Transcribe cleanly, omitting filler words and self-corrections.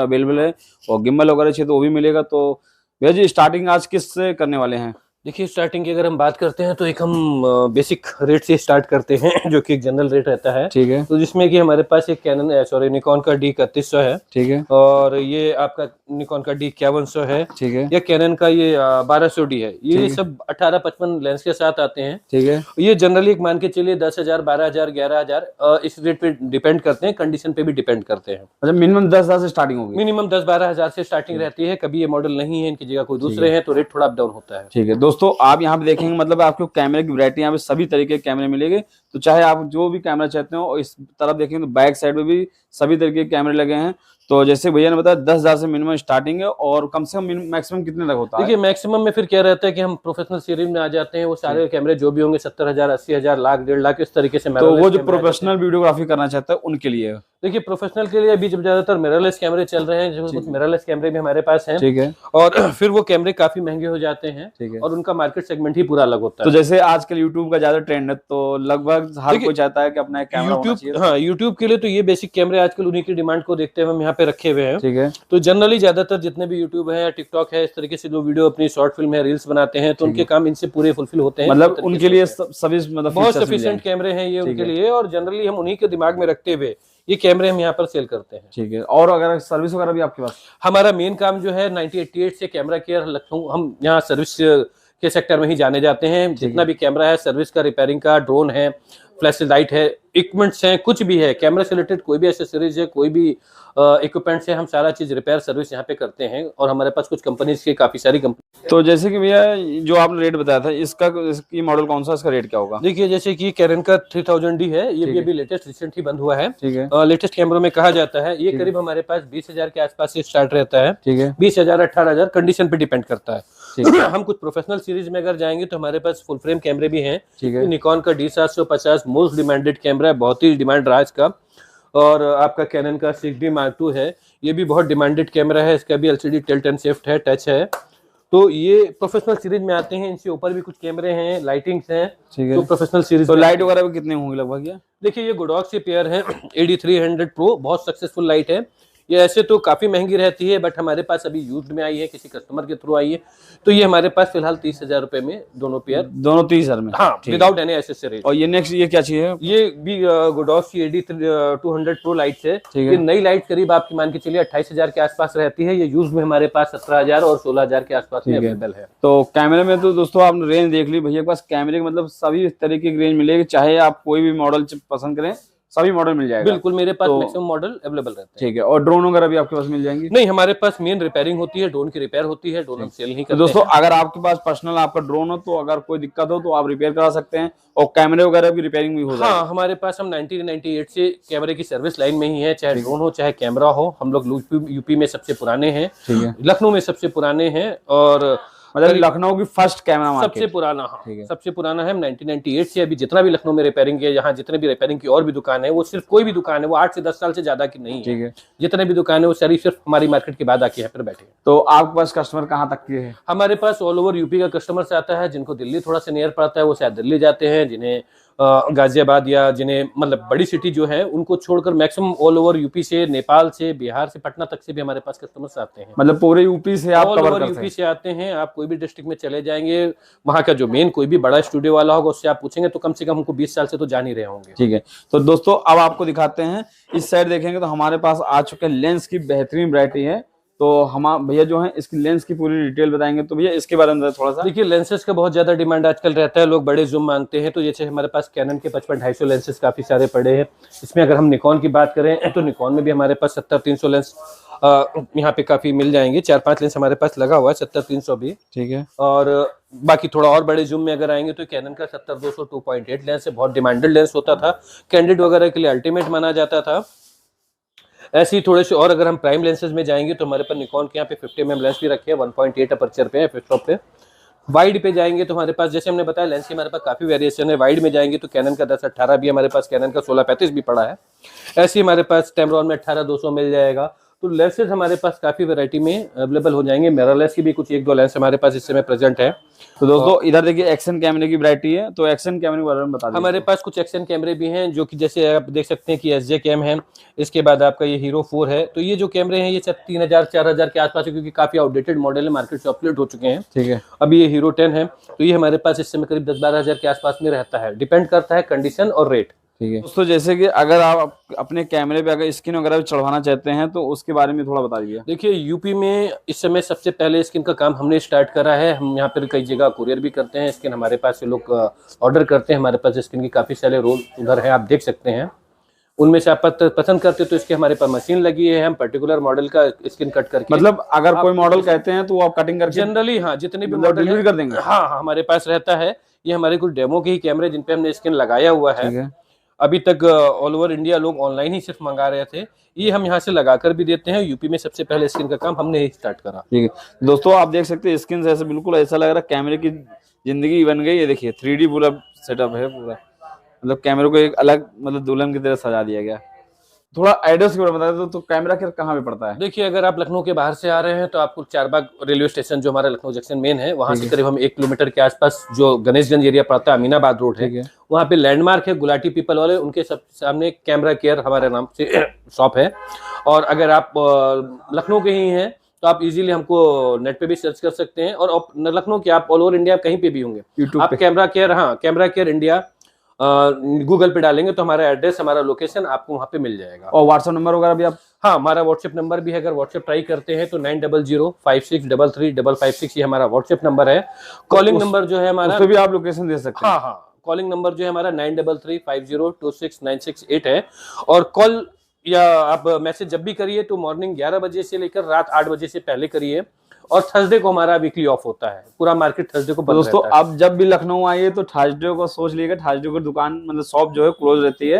Available है और gimbal वगैरह चाहिए तो वो भी मिलेगा। तो भैया जी स्टार्टिंग आज किस से करने वाले हैं? देखिए स्टार्टिंग की अगर हम बात करते हैं तो एक हम बेसिक रेट से स्टार्ट करते हैं जो कि एक जनरल रेट रहता है। ठीक है। तो जिसमें कि हमारे पास एक निकॉन का D3100 है। ठीक है। और ये आपका निकॉन का D5100 है। ठीक है। या कैनन का ये 1200D है। ये ठीक है। सब 18-55 लेंस के साथ आते हैं। ठीक है। ये जनरली एक मान के चलिए 10,000, 12,000, 11,000 इस रेट पे डिपेंड करते हैं, कंडीशन पे भी डिपेंड करते हैं। अच्छा, मिनिमम 10,000 से स्टार्टिंग होगी? मिनिमम 10-12,000 से स्टार्टिंग रहती है। कभी ये मॉडल नहीं है, इनकी जगह कोई दूसरे हैं तो रेट थोड़ा अप डाउन होता है। ठीक है दोस्तों, आप यहाँ पे देखेंगे मतलब आपको कैमरे की वैरायटी यहाँ पे सभी तरीके के कैमरे मिलेंगे। तो चाहे आप जो भी कैमरा चाहते हो, इस तरफ देखेंगे तो बैक साइड में भी सभी तरीके के कैमरे लगे हैं। तो जैसे भैया ने बताया 10,000 से मिनिमम स्टार्टिंग है और कम से कम मैक्सिमम कितने तक होता है? देखिए मैक्सिमम में फिर क्या रहता है कि हम प्रोफेशनल सीरीज में आ जाते हैं। वो सारे कैमरे जो भी होंगे 70,000, 80,000, लाख, 1.5 लाख इस तरीके से। तो वो जो प्रोफेशनल वीडियोग्राफी करना चाहता है उनके लिए? देखिए प्रोफेशनल के लिए अभी जब ज्यादातर मिररलेस कैमरे चल रहे हैं, जो कुछ मिररलेस कैमरे भी हमारे पास हैं। ठीक है। और फिर वो कैमरे काफी महंगे हो जाते हैं। ठीक है। और उनका मार्केट सेगमेंट ही पूरा अलग होता है। तो जैसे आजकल यूट्यूब का ज्यादा ट्रेंड है तो लगभग हर कोई चाहता है कि अपना एक कैमरा होना चाहिए। हाँ, यूट्यूब के लिए तो ये बेसिक कैमरे आजकल उन्हीं की डिमांड को देखते हुए हम यहाँ पे रखे हुए हैं। ठीक है। तो जनरली ज्यादातर जितने भी यूट्यूब है या टिकटॉक है, इस तरीके से जो वीडियो अपनी शॉर्ट फिल्म है, रील्स बनाते हैं, तो उनके काम इनसे पूरे फुलफिल होते हैं। मतलब उनके लिए सभी मतलब बहुत सफिशिएंट कैमरे हैं ये उनके लिए। और जनरली हम उन्हीं के दिमाग में रखते हुए ये कैमरे हम यहाँ पर सेल करते हैं। ठीक है। और अगर सर्विस वगैरह भी आपके पास? हमारा मेन काम जो है 9088 से कैमरा केयर लखनऊ, हम यहाँ सर्विस के सेक्टर में ही जाने जाते हैं। जितना भी कैमरा है, सर्विस का, रिपेयरिंग का, ड्रोन है, फ्लैश लाइट है, इक्विपमेंट्स हैं, कुछ भी है कैमरा से रिलेटेड, कोई भी एसेसरीज है, कोई भी इक्विपमेंट्स है, हम सारा चीज रिपेयर सर्विस यहाँ पे करते हैं। और हमारे पास कुछ कंपनीज की काफी सारी कंपनी। तो जैसे कि भैया जो आपने रेट बताया था इसकी मॉडल कौन सा, इसका रेट क्या होगा? देखिए जैसे कि कैनन का 3000D है, ये भी अभी लेटेस्ट रिसेंट ही बंद हुआ है। ठीक है। लेटेस्ट कैमरों में कहा जाता है ये करीब हमारे पास 20,000 के आसपास से स्टार्ट रहता है। ठीक है। 20,000, 18,000 कंडीशन पे डिपेंड करता है। हम कुछ प्रोफेशनल सीरीज में अगर जाएंगे तो हमारे पास फुल फ्रेम कैमरे भी हैं। ठीक है। निकॉन का D750 मोस्ट डिमांडेड कैमरा है, बहुत ही डिमांड रहा इसका। और आपका कैनन का 6D Mark II है, ये भी बहुत डिमांडेड कैमरा है। इसका भी LCD टिल्ट एंड शिफ्ट है, टच है। तो ये प्रोफेशनल सीरीज में आते हैं। इनसे ऊपर भी कुछ कैमरे हैं, लाइटिंग्स हैं। तो प्रोफेशनल सीरीज तो लाइट वगैरह भी कितने होंगे लगभग? ये देखिए ये गोडॉक से पेयर है AD300 Pro, बहुत सक्सेसफुल लाइट है। ये ऐसे तो काफी महंगी रहती है, बट हमारे पास अभी यूज्ड में आई है, किसी कस्टमर के थ्रू आई है। तो ये हमारे पास फिलहाल 30,000 रुपए में दोनों पेयर। दोनों 30,000 में? हाँ, विदाउट एनी एसेसरीज। और ये नेक्स्ट ये क्या चाहिए? ये भी गोडॉक की AD200 Pro लाइट्स है। ये नई लाइट करीब आपकी मान के चलिए 28,000 के आसपास रहती है। ये यूज में हमारे पास 17,000 और 16,000 के आसपास में अवेलेबल है। तो कैमरे में तो दोस्तों आपने रेंज देख ली, भैया के पास कैमरे मतलब सभी तरीके की रेंज मिलेगी। चाहे आप कोई भी मॉडल पसंद करें, सभी मॉडल मिल जाएगा। बिल्कुल, मेरे पास मैक्सिमम मॉडल अवेलेबल रहते हैं। ठीक है। और ड्रोन वगैरह भी आपके पास मिल जाएंगी? नहीं, हमारे पास मेन रिपेयरिंग होती है, ड्रोन की रिपेयर होती है, ड्रोन हम सेल नहीं करते। तो दोस्तों अगर आपके पास पर्सनल आपका ड्रोन हो तो अगर कोई दिक्कत हो तो आप रिपेयर करा सकते हैं और कैमरे वगैरह की रिपेयरिंग भी हो जाएगी। हाँ, हमारे पास हम 1998 से कैमरे की सर्विस लाइन में ही है, चाहे ड्रोन हो चाहे कैमरा हो। हम लोग यूपी में सबसे पुराने हैं, लखनऊ में सबसे पुराने हैं। और मतलब लखनऊ की फर्स्ट कैमरा मार्केट सबसे पुराना, हाँ सबसे पुराना है। हम 1998 से अभी जितना भी लखनऊ में रिपेयरिंग है, यहाँ जितने भी रिपेयरिंग की और भी दुकान है, वो सिर्फ कोई भी दुकान है वो 8 से 10 साल से ज्यादा की नहीं है। जितने भी दुकान है वो सारी सिर्फ हमारी मार्केट के बाद आके यहाँ पर बैठे हैं। तो आपके पास कस्टमर कहाँ तक के है? हमारे पास ऑल ओवर यूपी का कस्टमर आता है। जिनको दिल्ली थोड़ा सा नियर पड़ता है वो शायद दिल्ली जाते हैं, जिन्हें गाजियाबाद या जिन्हें मतलब बड़ी सिटी जो है उनको छोड़कर मैक्सिमम ऑल ओवर यूपी से, नेपाल से, बिहार से, पटना तक से भी हमारे पास कस्टमर्स आते हैं। मतलब पूरे यूपी से आप कवर करते हैं? यूपी से आते हैं। आप कोई भी डिस्ट्रिक्ट में चले जाएंगे, वहाँ का जो मेन कोई भी बड़ा स्टूडियो वाला होगा उससे आप पूछेंगे तो कम से कम हमको 20 साल से तो जान ही रहे होंगे। ठीक है। तो दोस्तों अब आपको दिखाते हैं, इस साइड देखेंगे तो हमारे पास आ चुके लेंस की बेहतरीन वैरायटी है। तो हम भैया जो है इसकी लेंस की पूरी डिटेल बताएंगे। तो भैया इसके बारे में थोड़ा सा। देखिए लेंसेज का बहुत ज्यादा डिमांड आजकल रहता है, लोग बड़े जूम मांगते हैं। तो जैसे हमारे पास कैनन के 55-250 लेंसेज काफी सारे पड़े हैं। इसमें अगर हम निकॉन की बात करें तो निकॉन में भी हमारे पास 70-300 लेंस यहाँ पे काफी मिल जाएंगे। 4-5 लेंस हमारे पास लगा हुआ है 70-300 भी। ठीक है। और बाकी थोड़ा और बड़े जूम में अगर आएंगे तो कैनन का 70-200 2.8 लेंस है, बहुत डिमांडेड लेंस होता था, कैंडिड वगैरह के लिए अल्टीमेट माना जाता था। ऐसे ही थोड़े से और अगर हम प्राइम लेंसेज में जाएंगे तो हमारे पास निकॉन के यहाँ पे 50 mm लेंस भी रखे हैं, 1.8 अपर्चर पे है, f-stop पे। वाइड पे जाएंगे तो हमारे पास जैसे हमने बताया लेंस की हमारे पास काफी वेरिएशन है। वाइड में जाएंगे तो कैनन का 10-18 भी हमारे पास, कैनन का 16-35 भी पड़ा है। ऐसे ही हमारे पास टेम्ब्रॉन में 18-200 मिल जाएगा, तो लेंसेज हमारे पास काफी वैरायटी में अवेलेबल हो जाएंगे। मिररलेस की भी कुछ 1-2 लेंस हमारे पास इस समय प्रेजेंट है। तो दोस्तों इधर देखिए एक्शन कैमरे की वैरायटी है, तो एक्शन कैमरे के बारे में बता दीजिए। हमारे पास कुछ एक्शन कैमरे भी हैं जो कि जैसे आप देख सकते हैं कि SJ कैम है, इसके बाद आपका ये हीरो 4 है। तो ये जो कैमरे हैं ये 3000-4000 के आसपास है, क्योंकि काफी आउटडेटेड मॉडल है, मार्केट से ऑब्सोलीट हो चुके हैं। ठीक है। अभी ये हीरो 10 है, तो ये हमारे पास इस समय करीब 10-12 हजार के आसपास में रहता है, डिपेंड करता है कंडीशन और रेट। ठीक है दोस्तों, जैसे कि अगर आप अपने कैमरे पे अगर स्क्रीन वगैरह चढ़वाना चाहते हैं तो उसके बारे में थोड़ा बता दीजिए। देखिए यूपी में इस समय सबसे पहले स्किन का काम हमने स्टार्ट करा है। हम यहाँ पर कई जगह कुरियर भी करते हैं स्किन, हमारे पास से लोग ऑर्डर करते हैं। हमारे पास स्किन की काफी सारे रोल उधर है, आप देख सकते हैं। उनमें से आप पसंद करते हो तो इसके हमारे पास मशीन लगी है, हम पर्टिकुलर मॉडल का स्किन कट करके, मतलब अगर कोई मॉडल कहते हैं तो वो आप कटिंग करके जनरली, हाँ, जितने भी मतलब मॉडल डिलीवरी कर देंगे। हाँ, हमारे पास रहता है। ये हमारे कुछ डेमो के ही कैमरे जिन पे हमने स्किन लगाया हुआ है। ठीक है। अभी तक ऑल ओवर इंडिया लोग ऑनलाइन ही सिर्फ मंगा रहे थे, ये हम यहाँ से लगाकर भी देते हैं। यूपी में सबसे पहले स्किन का काम हमने ही स्टार्ट करा। ठीक है दोस्तों, आप देख सकते हैं स्किन से ऐसे बिल्कुल ऐसा लग रहा है कैमरे की जिंदगी बन गई। ये देखिए 3D पूरा सेटअप है पूरा, मतलब कैमरे को एक अलग मतलब दुल्हन की तरह सजा दिया गया। थोड़ा एड्रेस के बारे में बता दो, तो कैमरा कहाँ पे पड़ता है? देखिए अगर आप लखनऊ के बाहर से आ रहे हैं तो आपको चारबाग रेलवे स्टेशन, जो हमारा लखनऊ जंक्शन मेन है, वहां से करीब हम 1 किलोमीटर के आसपास जो गणेशगंज एरिया पड़ता है, अमीनाबाद रोड है, वहाँ पे लैंडमार्क है गुलाटी पीपल वाले, उनके सब सामने कैमरा केयर हमारे नाम से शॉप है। और अगर आप लखनऊ के ही हैं तो आप इजीली हमको नेट पे भी सर्च कर सकते हैं, और लखनऊ के आप ऑल ओवर इंडिया कहीं पे भी होंगे, यूट्यूब आप कैमरा केयर, हाँ, कैमरा केयर इंडिया गूगल पे डालेंगे तो हमारा एड्रेस, हमारा लोकेशन आपको वहाँ पे मिल जाएगा। और व्हाट्सएप नंबर वगैरह भी आप? हाँ, हमारा व्हाट्सएप नंबर भी है। अगर व्हाट्सएप ट्राई करते हैं तो 9005633556 ये हमारा व्हाट्सएप नंबर है। कॉलिंग नंबर जो है हमारा, उस पे भी आप लोकेशन दे सकते हैं। हाँ हाँ, कॉलिंग नंबर जो है हमारा 9335026968 और कॉल या आप मैसेज जब भी करिए तो मॉर्निंग 11 बजे से लेकर रात 8 बजे से पहले करिए। और थर्सडे को हमारा वीकली ऑफ होता है, पूरा मार्केट थर्सडे को बंद रहता है। दोस्तों आप जब भी लखनऊ आइए तो थर्सडे को सोच लीजिएगा, थर्सडे को दुकान मतलब शॉप जो है क्लोज रहती है।